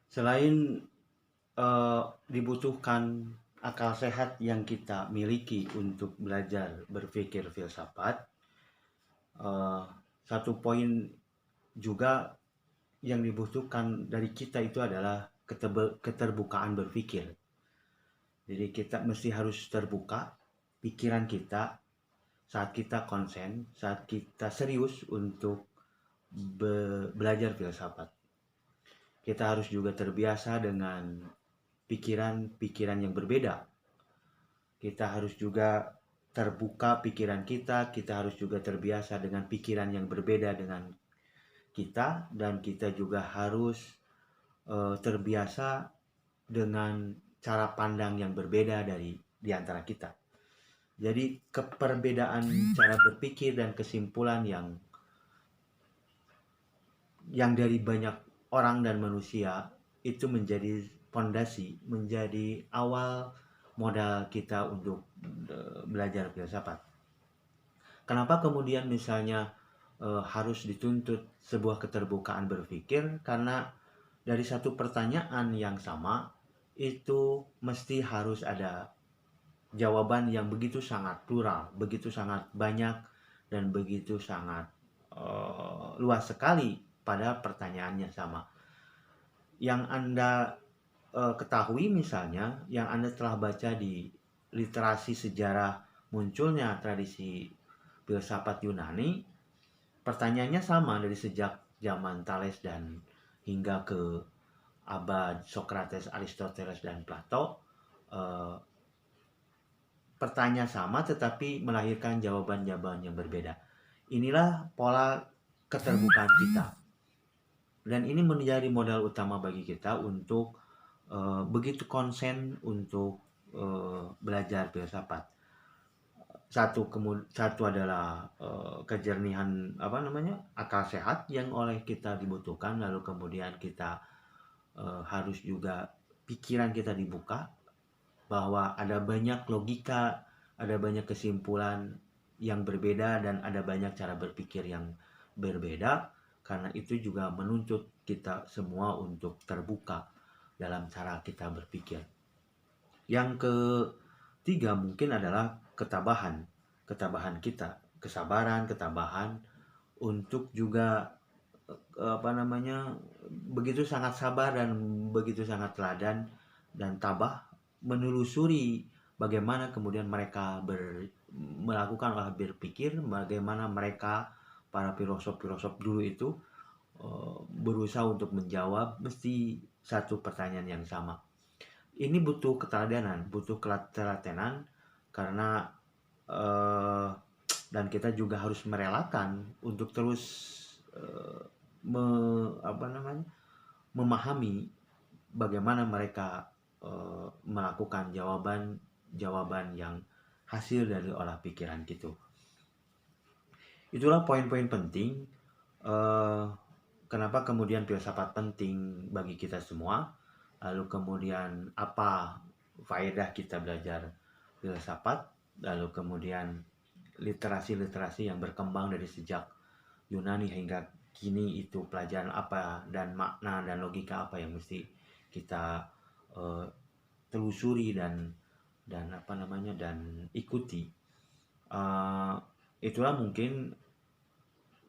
Selain dibutuhkan akal sehat yang kita miliki untuk belajar berpikir filsafat, eh, satu poin juga yang dibutuhkan dari kita itu adalah keterbukaan berpikir. Jadi kita mesti harus terbuka pikiran kita saat kita konsen, saat kita serius untuk belajar filsafat. Kita harus juga terbiasa dengan pikiran-pikiran yang berbeda. Kita harus juga terbuka pikiran kita harus juga terbiasa dengan pikiran yang berbeda dengan kita, dan kita juga harus terbiasa dengan cara pandang yang berbeda di antara kita. Jadi keperbedaan cara berpikir dan kesimpulan yang dari banyak orang dan manusia itu menjadi fondasi, menjadi awal modal kita untuk belajar filsafat. Kenapa kemudian misalnya harus dituntut sebuah keterbukaan berpikir? Karena dari satu pertanyaan yang sama itu mesti harus ada jawaban yang begitu sangat plural, begitu sangat banyak, dan begitu sangat luas sekali pada pertanyaannya sama. Yang Anda ketahui misalnya, yang Anda telah baca di literasi sejarah munculnya tradisi filsafat Yunani, pertanyaannya sama dari sejak zaman Thales dan hingga ke abad Socrates, Aristoteles, dan Plato. Eh, Pertanyaan sama tetapi melahirkan jawaban-jawaban yang berbeda. Inilah pola keterbukaan kita. Dan ini menjadi modal utama bagi kita untuk begitu konsen untuk belajar filsafat. Satu adalah kejernihan akal sehat yang oleh kita dibutuhkan, lalu kemudian kita harus juga pikiran kita dibuka bahwa ada banyak logika, ada banyak kesimpulan yang berbeda, dan ada banyak cara berpikir yang berbeda. Karena itu juga menuntut kita semua untuk terbuka dalam cara kita berpikir. Yang ketiga mungkin adalah ketabahan kita, kesabaran, ketabahan untuk juga begitu sangat sabar dan begitu sangat teladan dan tabah menelusuri bagaimana kemudian mereka melakukan olah berpikir, bagaimana mereka para filosof-filosof dulu itu berusaha untuk menjawab mesti satu pertanyaan yang sama. Ini butuh ketelatenan karena dan kita juga harus merelakan untuk terus eh, me, memahami bagaimana mereka melakukan jawaban yang hasil dari olah pikiran gitu. Itulah poin-poin penting kenapa kemudian filsafat penting bagi kita semua. Lalu kemudian apa faedah kita belajar filsafat, lalu kemudian literasi-literasi yang berkembang dari sejak Yunani hingga kini itu pelajaran apa dan makna dan logika apa yang mesti kita telusuri dan ikuti. Itulah mungkin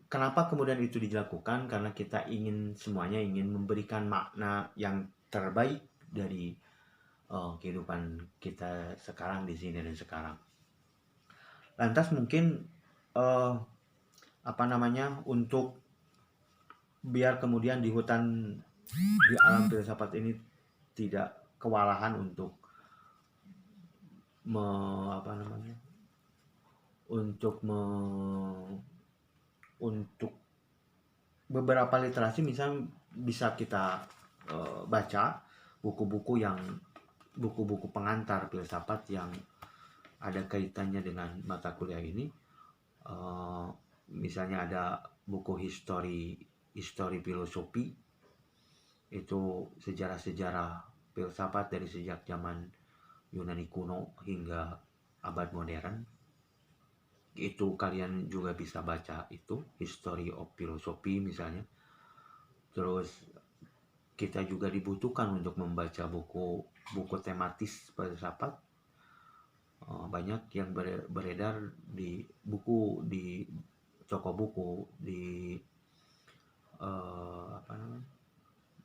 kenapa kemudian itu dilakukan, karena kita semuanya ingin memberikan makna yang terbaik dari kehidupan kita sekarang di sini dan sekarang. Lantas mungkin untuk biar kemudian di alam filsafat ini tidak kewalahan untuk untuk beberapa literasi, misal bisa kita baca buku-buku pengantar filsafat yang ada kaitannya dengan mata kuliah ini. Misalnya ada buku histori filosofi, itu sejarah-sejarah filsafat dari sejak zaman Yunani kuno hingga abad modern. Itu kalian juga bisa baca itu, History of Philosophy misalnya. Terus kita juga dibutuhkan untuk membaca buku tematis filsafat. Banyak yang beredar di buku, di toko buku, di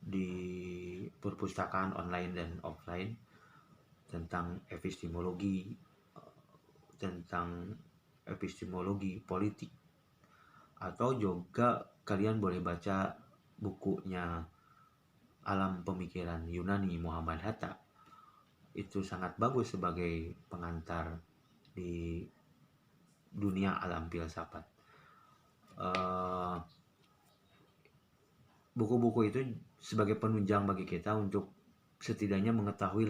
di perpustakaan online dan offline, tentang epistemologi politik. Atau juga kalian boleh baca bukunya Alam Pemikiran Yunani Muhammad Hatta. Itu sangat bagus sebagai pengantar di dunia alam filsafat. Buku-buku itu sebagai penunjang bagi kita untuk setidaknya mengetahui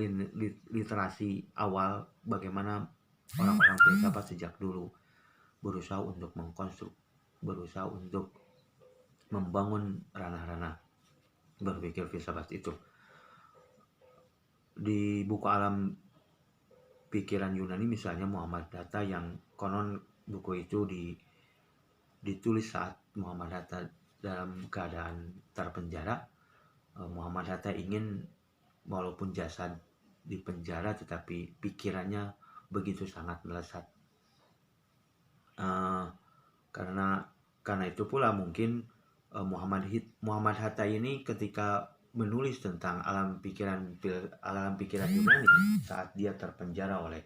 literasi awal bagaimana orang-orang filsafat sejak dulu berusaha untuk berusaha untuk membangun ranah-ranah berpikir filsafat itu. Di buku Alam Pikiran Yunani misalnya Muhammad Hatta, yang konon buku itu ditulis saat Muhammad Hatta dalam keadaan terpenjara. Muhammad Hatta ingin, walaupun jasad di penjara, tetapi pikirannya begitu sangat melesat. Karena itu pula mungkin Muhammad Hatta ini ketika menulis tentang alam pikiran Yunani saat dia terpenjara oleh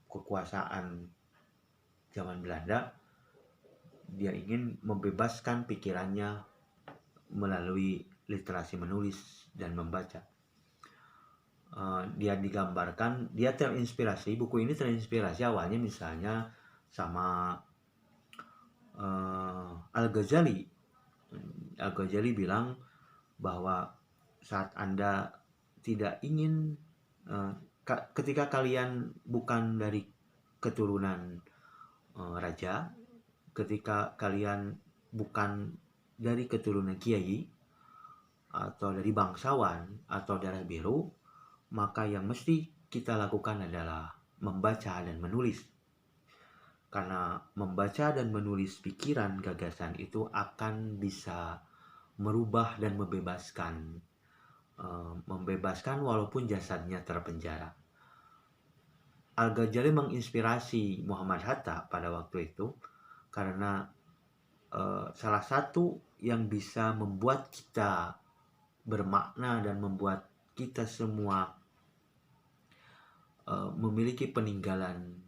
kekuasaan zaman Belanda, dia ingin membebaskan pikirannya melalui literasi menulis dan membaca. Dia terinspirasi, buku ini terinspirasi awalnya misalnya sama Al-Ghazali. Al-Ghazali bilang bahwa saat Anda tidak ingin, ketika kalian bukan dari keturunan raja, ketika kalian bukan dari keturunan kiai atau dari bangsawan atau darah biru, maka yang mesti kita lakukan adalah membaca dan menulis. Karena membaca dan menulis pikiran, gagasan itu akan bisa merubah dan membebaskan walaupun jasadnya terpenjara. Al-Ghazali menginspirasi Muhammad Hatta pada waktu itu karena salah satu yang bisa membuat kita bermakna dan membuat kita semua memiliki peninggalan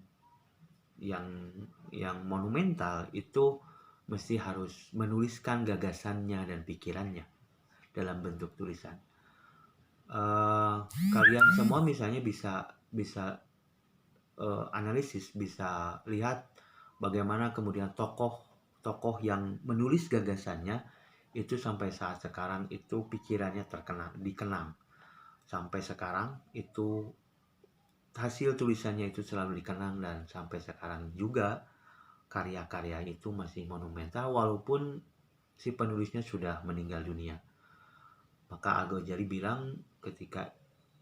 yang monumental itu mesti harus menuliskan gagasannya dan pikirannya dalam bentuk tulisan. Kalian semua misalnya bisa analisis, bisa lihat bagaimana kemudian tokoh yang menulis gagasannya itu sampai saat sekarang itu pikirannya dikenang. Sampai sekarang itu hasil tulisannya itu selalu dikenang, dan sampai sekarang juga karya-karya itu masih monumental walaupun si penulisnya sudah meninggal dunia. Maka Al-Ghazali bilang, ketika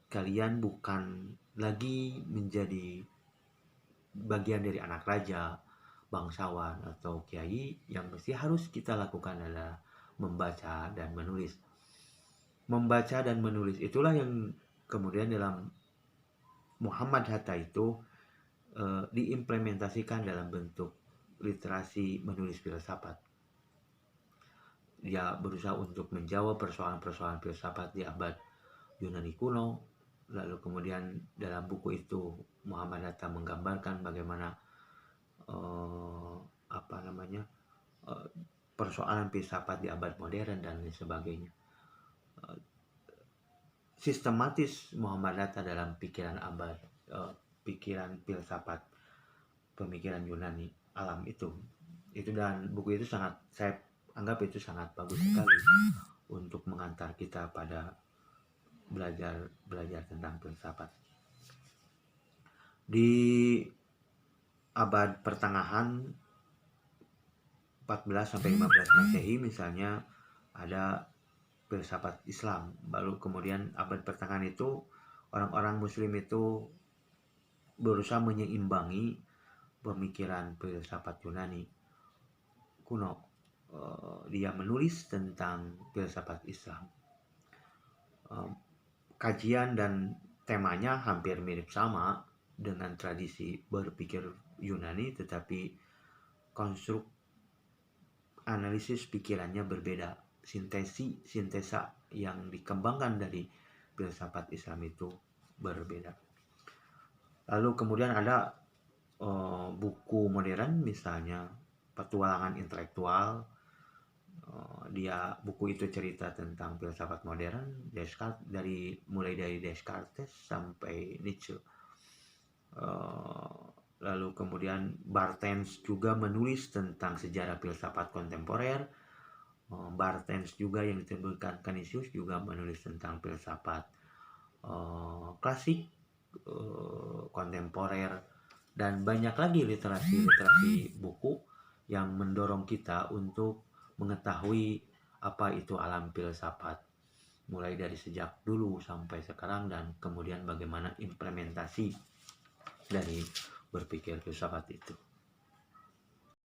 kalian bukan lagi menjadi bagian dari anak raja, bangsawan atau kiai, yang mesti harus kita lakukan adalah membaca dan menulis. Membaca dan menulis itulah yang kemudian dalam Muhammad Hatta itu diimplementasikan dalam bentuk literasi menulis filsafat. Dia berusaha untuk menjawab persoalan-persoalan filsafat di abad Yunani kuno. Lalu kemudian dalam buku itu Muhammad Hatta menggambarkan bagaimana persoalan filsafat di abad modern dan lain sebagainya. Sistematis Muhammad Hatta dalam pikiran pikiran filsafat pemikiran Yunani alam itu, dan buku itu saya anggap itu sangat bagus sekali untuk mengantar kita pada belajar tentang filsafat. Di abad pertengahan 14 sampai 15 Masehi misalnya ada filsafat Islam. Lalu kemudian abad pertengahan itu orang-orang muslim itu berusaha menyeimbangi pemikiran filsafat Yunani kuno. Dia menulis tentang filsafat Islam. Eh, Kajian dan temanya hampir mirip sama dengan tradisi berpikir Yunani, tetapi konstruk analisis pikirannya berbeda. Sintesa yang dikembangkan dari filsafat Islam itu berbeda. Lalu kemudian ada buku modern, misalnya Petualangan Intelektual. Buku itu cerita tentang filsafat modern, mulai dari Descartes sampai Nietzsche. Lalu kemudian Barthes juga menulis tentang sejarah filsafat kontemporer. Barthes juga yang disebutkan Canisius juga menulis tentang filsafat klasik, kontemporer, dan banyak lagi literasi buku yang mendorong kita untuk mengetahui apa itu alam filsafat, mulai dari sejak dulu sampai sekarang, dan kemudian bagaimana implementasi dari berpikir filsafat itu.